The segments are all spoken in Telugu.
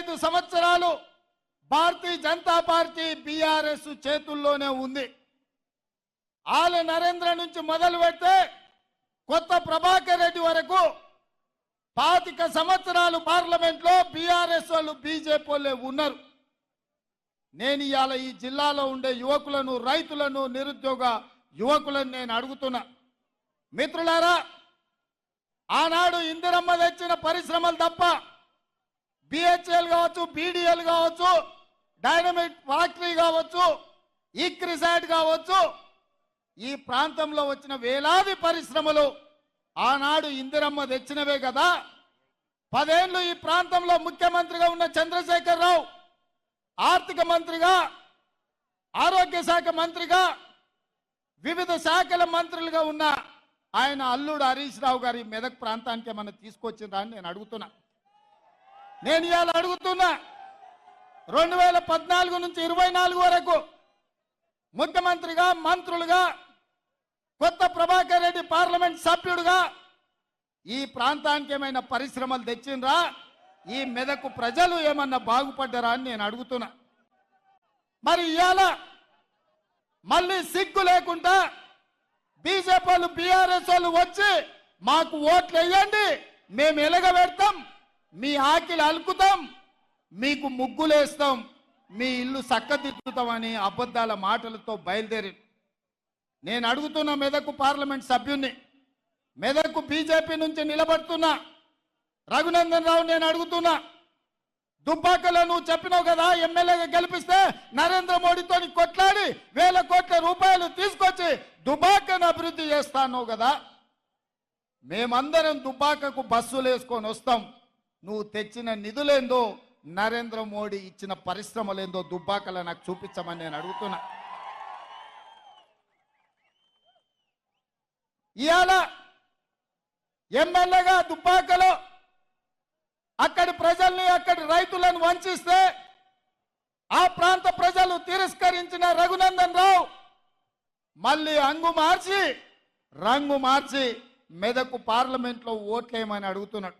25 సంవత్సరాలు భారతీయ జనతా పార్టీ బీఆర్ఎస్ చేతుల్లోనే ఉంది. ఆల నరేంద్ర నుంచి మొదలు పెడితే కొత్త ప్రభాకర్ రెడ్డి వరకు 25 సంవత్సరాలు పార్లమెంట్లో బీఆర్ఎస్ వాళ్ళు బీజేపీ వాళ్ళే ఉన్నారు. నేను ఇవాళ ఈ జిల్లాలో ఉండే యువకులను, రైతులను, నిరుద్యోగ యువకులను నేను అడుగుతున్నా, మిత్రులారా, ఆనాడు ఇందిరమ్మ తెచ్చిన పరిశ్రమలు తప్ప బిహెచ్ఎల్ కావచ్చు, బీడీఎల్ కావచ్చు, డైనమిక్ ఫ్యాక్టరీ కావచ్చు, ఈక్రిసాట్ కావచ్చు, ఈ ప్రాంతంలో వచ్చిన వేలాది పరిశ్రమలు ఆనాడు ఇందిరమ్మ తెచ్చినవే కదా. 10 ఏళ్ళు ఈ ప్రాంతంలో ముఖ్యమంత్రిగా ఉన్న చంద్రశేఖరరావు ఆర్థిక మంత్రిగా, ఆరోగ్య శాఖ మంత్రిగా, వివిధ శాఖల మంత్రులుగా ఉన్న ఆయన అల్లుడు హరీష్ రావు గారి మెదక్ ప్రాంతానికి ఏమన్నా తీసుకొచ్చిందా అని నేను అడుగుతున్నా. నేను ఇవాళ అడుగుతున్నా, 2014 నుంచి 24 వరకు ముఖ్యమంత్రిగా, మంత్రులుగా, కొత్త ప్రభాకర్ రెడ్డి పార్లమెంట్ సభ్యుడుగా ఈ ప్రాంతానికి ఏమైనా పరిశ్రమలు తెచ్చిండ్రా? ఈ మెదకు ప్రజలు ఏమన్నా బాగుపడ్డారా అని నేను అడుగుతున్నా. మరి ఇవాళ మళ్ళీ సిగ్గు లేకుండా బీజేపీ వాళ్ళు, బీఆర్ఎస్ వాళ్ళు వచ్చి మాకు ఓట్లు వేయండి, మేము ఎలగబెడతాం, మీ ఆకిలి అలుకుతాం, మీకు ముగ్గులేస్తాం, మీ ఇల్లు చక్కదిద్దుతామని అబద్ధాల మాటలతో బయలుదేరి నేను అడుగుతున్న మెదకు పార్లమెంట్ సభ్యుణ్ణి, మెదకు బీజేపీ నుంచి నిలబడుతున్నా రఘునందన్ రావు నేను అడుగుతున్నా, దుబ్బాకలో నువ్వు చెప్పినావు కదా ఎమ్మెల్యేగా గెలిపిస్తే నరేంద్ర మోడీతో కొట్లాడి 1000 కోట్ల రూపాయలు తీసుకొచ్చి దుబ్బాకను అభివృద్ధి చేస్తాను కదా. మేమందరం దుబ్బాకకు బస్సులు వేసుకొని వస్తాం, నువ్వు తెచ్చిన నిధులేందో, నరేంద్ర మోడీ ఇచ్చిన పరిశ్రమలేందో దుబ్బాకలో నాకు చూపించమని నేను అడుగుతున్నా. ఇవాళ ఎమ్మెల్యేగా దుబ్బాకలో అక్కడి ప్రజల్ని, అక్కడి రైతులను వంచిస్తే ఆ ప్రాంత ప్రజలు తిరస్కరించిన రఘునందన్ రావు మళ్ళీ రంగు మార్చి మెదకు పార్లమెంట్లో ఓట్లేయమని అడుగుతున్నాడు.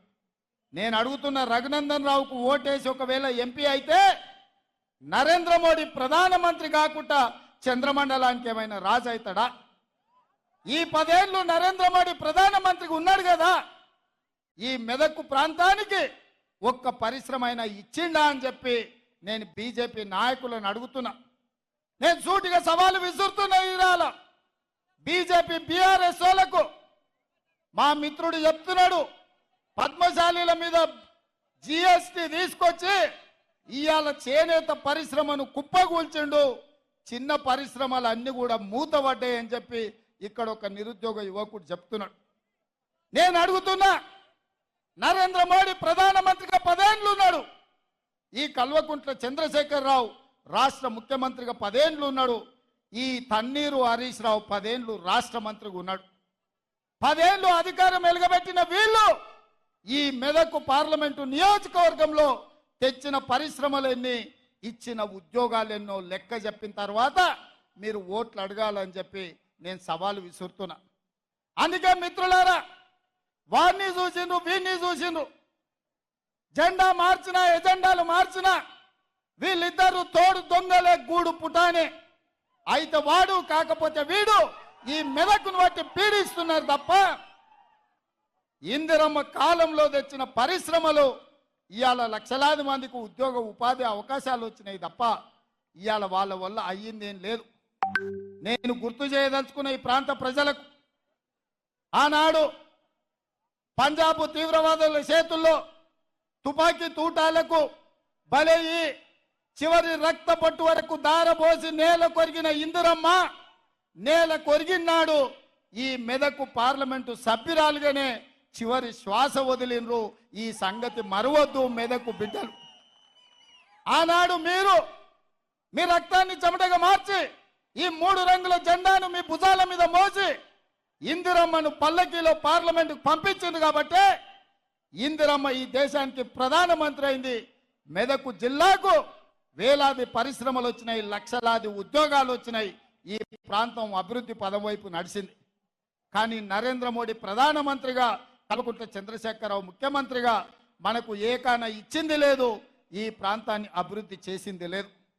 నేను అడుగుతున్న, రఘునందన్ రావుకు ఓటేసి ఒకవేళ ఎంపీ అయితే నరేంద్ర మోడీ ప్రధానమంత్రి కాకుండా చంద్రమండలానికి ఏమైనా రాజు అవుతాడా? ఈ 10 ఏళ్ళు నరేంద్ర మోడీ ప్రధానమంత్రిగా ఉన్నాడు కదా, ఈ మెదకు ప్రాంతానికి ఒక్క పరిశ్రమ అయినా ఇచ్చిండా అని చెప్పి నేను బీజేపీ నాయకులను అడుగుతున్నా. నేను సూటిగా సవాలు విసురుతున్నా. ఇవాళ బీజేపీ బీఆర్ఎస్ వాళ్ళకు మా మిత్రుడు చెప్తున్నాడు, పద్మశాలీల మీద జిఎస్టీ తీసుకొచ్చి ఇవాళ చేనేత పరిశ్రమను కుప్పగూల్చిండు, చిన్న పరిశ్రమలు అన్ని కూడా మూతపడ్డాయి అని చెప్పి ఇక్కడ ఒక నిరుద్యోగ యువకుడు చెప్తున్నాడు. నేను అడుగుతున్నా, నరేంద్ర మోడీ ప్రధానమంత్రిగా 10 ఏళ్ళు ఉన్నాడు, ఈ కల్వకుంట్ల చంద్రశేఖరరావు రాష్ట్ర ముఖ్యమంత్రిగా 10 ఏళ్ళు ఉన్నాడు, ఈ తన్నీరు హరీష్ రావు 10 ఏళ్ళు రాష్ట్ర మంత్రిగా ఉన్నాడు. 10 ఏళ్ళు అధికారం ఎలుగబెట్టిన వీళ్ళు ఈ మెదకు పార్లమెంటు నియోజకవర్గంలో తెచ్చిన పరిశ్రమలన్నీ, ఇచ్చిన ఉద్యోగాలెన్నో లెక్క చెప్పిన తర్వాత మీరు ఓట్లు అడగాలని చెప్పి నేను సవాలు విసురుతున్నా. అందుకే మిత్రులారా, వారిని చూసిండ్రు, వీరిని చూసిండ్రు, జెండా మార్చిన, ఎజెండాలు మార్చిన వీళ్ళిద్దరూ తోడు దొంగలే, గూడు పుటానే. అయితే వాడు కాకపోతే వీడు ఈ మెదకును బట్టి పీడిస్తున్నారు తప్ప ఇందిరమ్మ కాలంలో తెచ్చిన పరిశ్రమలు ఇవాళ లక్షలాది మందికి ఉద్యోగ ఉపాధి అవకాశాలు వచ్చినాయి తప్ప ఇవాళ వాళ్ళ వల్ల అయ్యిందేం లేదు. నేను గుర్తు చేయదలుచుకున్న ఈ ప్రాంత ప్రజలకు, ఆనాడు పంజాబ్ తీవ్రవాదుల చేతుల్లో తుపాకీ తూటాలకు బలయ్యి చివరి రక్త పట్టు వరకు దారబోసి నేల కొరిగిన ఇందిరమ్మ నేల కొరిగినాడు ఈ మెదకు పార్లమెంటు సభ్యురాలుగానే చివరి శ్వాస వదిలినరు. ఈ సంగతి మరవద్దు మెదకు బిడ్డలు. ఆనాడు మీ రక్తాన్ని చెమటగా మార్చి ఈ 3 రంగుల జెండాను మీ భుజాల మీద మోసి ఇందిరమ్మను పల్లకీలో పార్లమెంటుకు పంపించింది కాబట్టి ఇందిరమ్మ ఈ దేశానికి ప్రధానమంత్రి అయింది. మెదకు జిల్లాకు వేలాది పరిశ్రమలు వచ్చినాయి, లక్షలాది ఉద్యోగాలు వచ్చినాయి, ఈ ప్రాంతం అభివృద్ధి పదం వైపు నడిచింది. కానీ నరేంద్ర మోడీ ప్రధానమంత్రిగా, కల్వకుంట్ల చంద్రశేఖరరావు ముఖ్యమంత్రిగా మనకు ఏకాన ఇచ్చింది లేదు, ఈ ప్రాంతాన్ని అభివృద్ధి చేసింది లేదు.